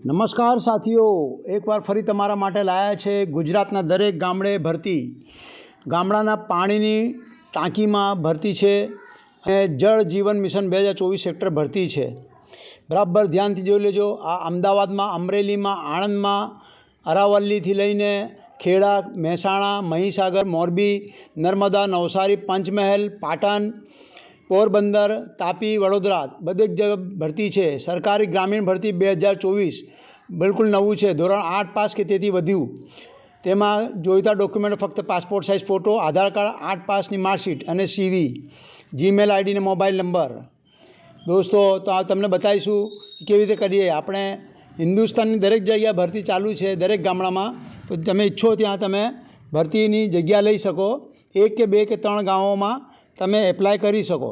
નમસ્કાર સાથીઓ, એકવાર ફરી તમારા માટે લાયા છે ગુજરાતના દરેક ગામડે ભરતી. ગામડાના પાણીની ટાંકીમાં ભરતી છે અને જળ જીવન મિશન 2024 સેક્ટર ભરતી છે. બરાબર ધ્યાનથી જોઈ લેજો. આ અમદાવાદમાં, અમરેલીમાં, આણંદમાં, અરાવલ્લીથી લઈને ખેડા, મહેસાણા, મહીસાગર, મોરબી, નર્મદા, નવસારી, પંચમહાલ, પાટણ, પોરબંદર, તાપી, વડોદરા બધી જગ્યાએ ભરતી છે. સરકારી ગ્રામીણ ભરતી 2024 બિલકુલ નવું છે. ધોરણ 8 પાસ કે તેથી વધ્યું. તેમાં જોઈતા ડોક્યુમેન્ટ ફક્ત પાસપોર્ટ સાઇઝ ફોટો, આધાર કાર્ડ, 8 પાસની માર્કશીટ અને સીવી, જીમેલ આઈડી અને મોબાઈલ નંબર. દોસ્તો, તો આ તમને બતાવીશું કેવી રીતે કરીએ. આપણે હિન્દુસ્તાનની દરેક જગ્યાએ ભરતી ચાલુ છે, દરેક ગામડામાં. તો તમે ઈચ્છો ત્યાં તમે ભરતીની જગ્યા લઈ શકો. 1 કે 2 કે 3 ગામોમાં તમે એપ્લાય કરી શકો.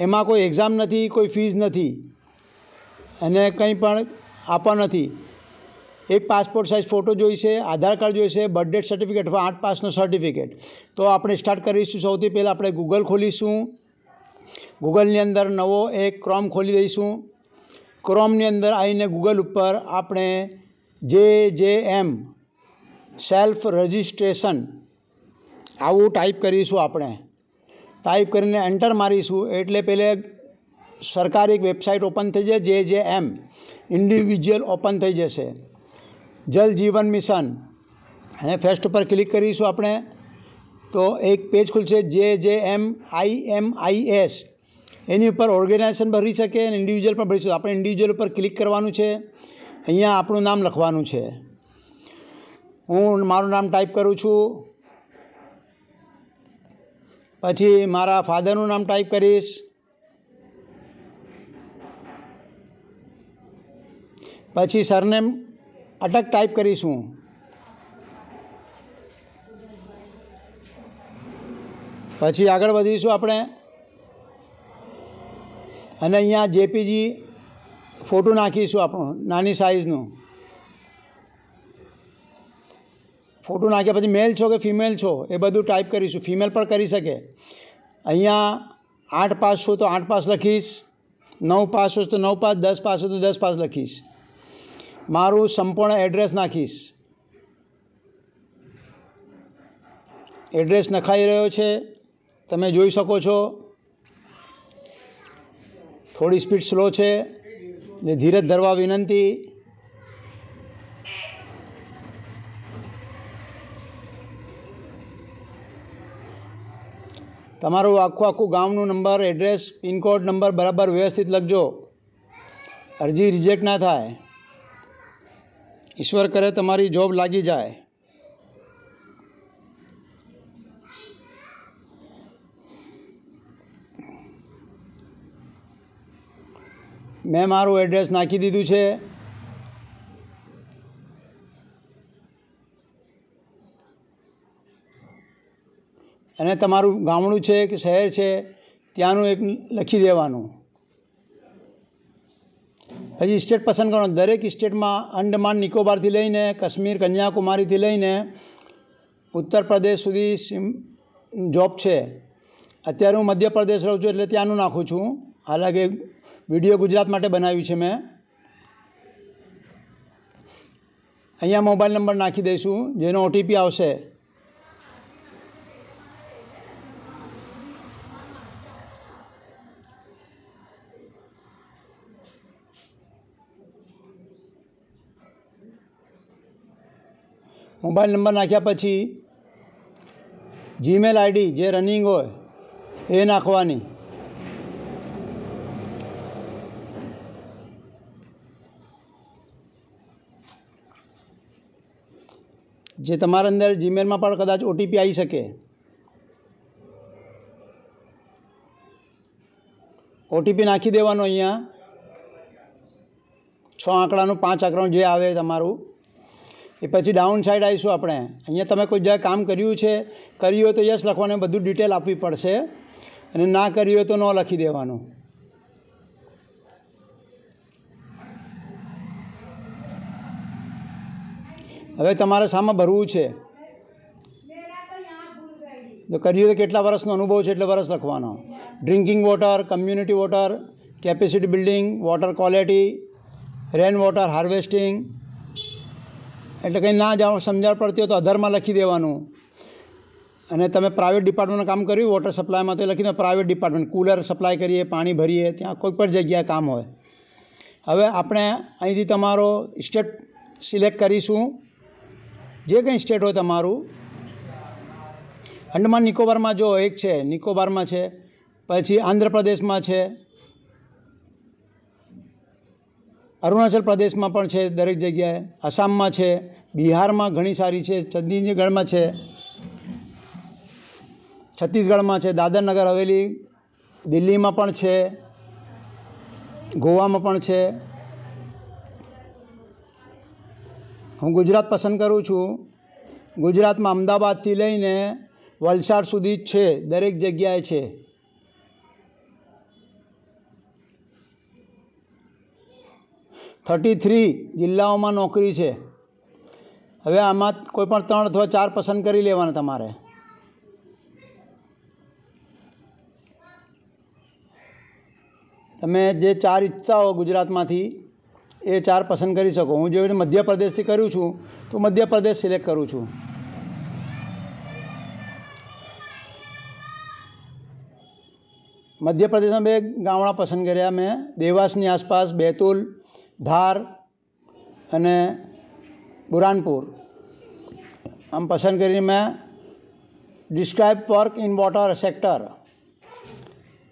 એમાં કોઈ એક્ઝામ નથી, કોઈ ફીસ નથી અને કંઈ પણ આપવા નથી. એક પાસપોર્ટ સાઇઝ ફોટો જોઈશે, આધાર કાર્ડ જોઈશે, બર્થ ડેટ સર્ટિફિકેટ અથવા 8 પાસનો સર્ટિફિકેટ. તો આપણે સ્ટાર્ટ કરીશું. સૌથી પહેલાં આપણે ગૂગલ ખોલીશું. ગૂગલની અંદર નવો એક ક્રોમ ખોલી દઈશું. ક્રોમની અંદર આવીને ગૂગલ ઉપર આપણે JJM સેલ્ફ રજિસ્ટ્રેશન આવું ટાઈપ કરીશું. આપણે ટાઈપ કરીને એન્ટર મારીશું એટલે પહેલે સરકારી એક વેબસાઇટ ઓપન થઈ જાય. JJM ઇન્ડિવિજ્યુઅલ ઓપન થઈ જશે. જલ જીવન મિશન અને ફર્સ્ટ ઉપર ક્લિક કરીશું આપણે તો એક પેજ ખુલશે. JJMIMIS એની ઉપર ઓર્ગેનાઇઝેશન ભરી શકે અને ઇન્ડિવિજ્યુઅલ પણ ભરી શકે. આપણે ઇન્ડિવિજ્યુઅલ ઉપર ક્લિક કરવાનું છે. અહીંયા આપણું નામ લખવાનું છે. હું મારું નામ ટાઈપ કરું છું. પછી મારા ફાધરનું નામ ટાઈપ કરીશ. પછી સરનેમ અટક ટાઈપ કરીશું. પછી આગળ વધીશું આપણે અને અહીંયા JPG ફોટો નાખીશું. આપણું નાની સાઇઝનું ફોટો નાખ્યા પછી મેલ છો કે ફિમેલ છો એ બધું ટાઈપ કરીશું. ફિમેલ પણ કરી શકે. અહીંયા 8 પાસ છો તો 8 પાસ લખીશ, 9 પાસ છો તો 9 પાસ, 10 પાસ છો તો 10 પાસ લખીશ. મારું સંપૂર્ણ એડ્રેસ નાખીશ. એડ્રેસ નખાઈ રહ્યો છે, તમે જોઈ શકો છો. થોડી સ્પીડ સ્લો છે ને ધીરજ ધરવા વિનંતી. તમારું આખું ગામનું નંબર, એડ્રેસ, પિનકોડ નંબર બરાબર વ્યવસ્થિત લખજો. અરજી રિજેક્ટ ના થાય. ઈશ્વર કરે તમારી જોબ લાગી જાય. મેં મારું એડ્રેસ નાખી દીધું છે. અને તમારું ગામડું છે કે શહેર છે ત્યાંનું એક લખી દેવાનું. પછી સ્ટેટ પસંદ કરવાનું. દરેક સ્ટેટમાં અંડમાન નિકોબારથી લઈને કાશ્મીર, કન્યાકુમારીથી લઈને ઉત્તર પ્રદેશ સુધી જોબ છે. અત્યારે હું મધ્યપ્રદેશ રહું છું એટલે ત્યાંનું નાખું છું. હાલાકી વિડીયો ગુજરાત માટે બનાવ્યું છે મેં. અહીંયા મોબાઈલ નંબર નાખી દઈશું જેનો OTP આવશે. મોબાઈલ નંબર નાખ્યા પછી જીમેલ આઈડી જે રનિંગ હોય એ નાખવાની. જે તમારા અંદર જીમેલમાં પણ કદાચ OTP આવી શકે. OTP નાખી દેવાનો. અહીંયા 6 આંકડાનું 5 આંકડાનું જે આવે તમારું એ પછી ડાઉન સાઈડ આવીશું આપણે. અહીંયા તમે કોઈ જગ્યાએ કામ કર્યું હોય તો યસ લખવાનું, બધું ડિટેલ આપવી પડશે. અને ના કર્યું હોય તો ન લખી દેવાનું. હવે તમારે સામે ભરવું છે. તો કર્યું તો કેટલા વર્ષનો અનુભવ છે એટલે વર્ષ લખવાનો. Drinking water, community water, capacity building, water quality, rain water harvesting, એટલે કંઈ ના જાણ સમજણ પડતી હોય તો અધરમાં લખી દેવાનું. અને તમે પ્રાઇવેટ ડિપાર્ટમેન્ટમાં કામ કર્યું વોટર સપ્લાયમાં તો લખી દો પ્રાઇવેટ ડિપાર્ટમેન્ટ, કુલર સપ્લાય કરીએ, પાણી ભરીએ, ત્યાં કોઈ પણ જગ્યાએ કામ હોય. હવે આપણે અહીંથી તમારો સ્ટેટ સિલેક્ટ કરીશું, જે કંઈ સ્ટેટ હોય તમારું. અંડમાન નિકોબારમાં જો એક છે, નિકોબારમાં છે, પછી આંધ્રપ્રદેશમાં છે, અરુણાચલ પ્રદેશમાં પણ છે દરેક જગ્યાએ, આસામમાં છે, બિહારમાં ઘણી સારી છે, ચંદીગઢમાં છે, છત્તીસગઢમાં છે, દાદર નગર હવેલી, દિલ્હીમાં પણ છે, ગોવામાં પણ છે. હું ગુજરાત પસંદ કરું છું. ગુજરાતમાં અમદાવાદથી લઈને વલસાડ સુધી જ છે, દરેક જગ્યાએ છે. $33 જિલ્લાઓમાં નોકરી છે. હવે આમાં કોઈ પણ 3 અથવા 4 પસંદ કરી લેવાના તમારે. તમે જે 4 ઈચ્છા હો ગુજરાતમાંથી એ 4 પસંદ કરી શકો. હું જે મધ્યપ્રદેશથી કરું છું તો મધ્યપ્રદેશ સિલેક્ટ કરું છું. મધ્યપ્રદેશમાં 2 ગામડા પસંદ કર્યા મેં, દેવાસની આસપાસ બેતુલ, ધાર અને બુરાનપુર. આમ પસંદ કરીને મેં describe work in water sector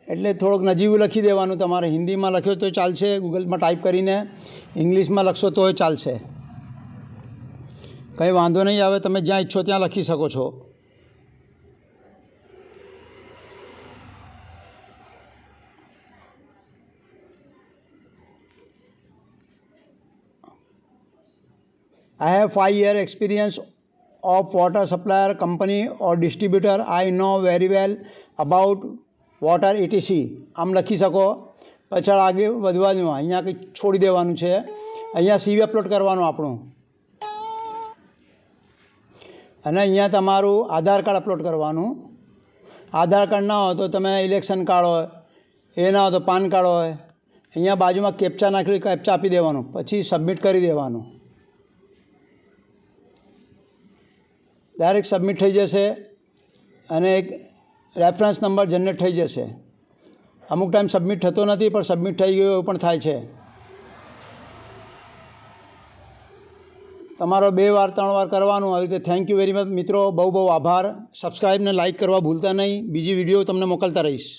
એટલે થોડુંક નજીવું લખી દેવાનું. તમારે હિન્દીમાં લખ્યો તો ચાલશે, ગૂગલમાં ટાઈપ કરીને ઇંગ્લિશમાં લખશો તોય ચાલશે, કંઈ વાંધો નહીં આવે. તમે જ્યાં ઈચ્છો ત્યાં લખી શકો છો. I have 5 year experience of water supplier company or distributor. I know very well about water etc. આમ લખી શકો. પાછળ આગળ વધવાનું, અહીંયા કંઈક છોડી દેવાનું છે. અહીંયા સીવી અપલોડ કરવાનું આપણું, અને અહીંયા તમારું આધાર કાર્ડ અપલોડ કરવાનું. આધાર કાર્ડ ના હોય તો તમે ઇલેક્શન કાર્ડ હોય, એ ના હોય તો પાન કાર્ડ હોય. અહીંયા બાજુમાં કેપ્ચા નાખી કેપ્ચા આપી દેવાનું, પછી સબમિટ કરી દેવાનું. ડાયરેક્ટ સબમિટ થઈ જશે અને એક રેફરન્સ નંબર જનરેટ થઈ જશે. અમુક ટાઈમ સબમિટ થતો નથી, પણ સબમિટ થઈ ગયો એવું પણ થાય છે. તમારો 2 વાર 3 વાર કરવાનું. આવી રીતે થેન્ક યુ વેરી મચ મિત્રો, બહુ બહુ આભાર. સબસ્ક્રાઈબ ને લાઇક કરવા ભૂલતા નહીં. બીજી વિડીયો તમને મોકલતા રહીશ.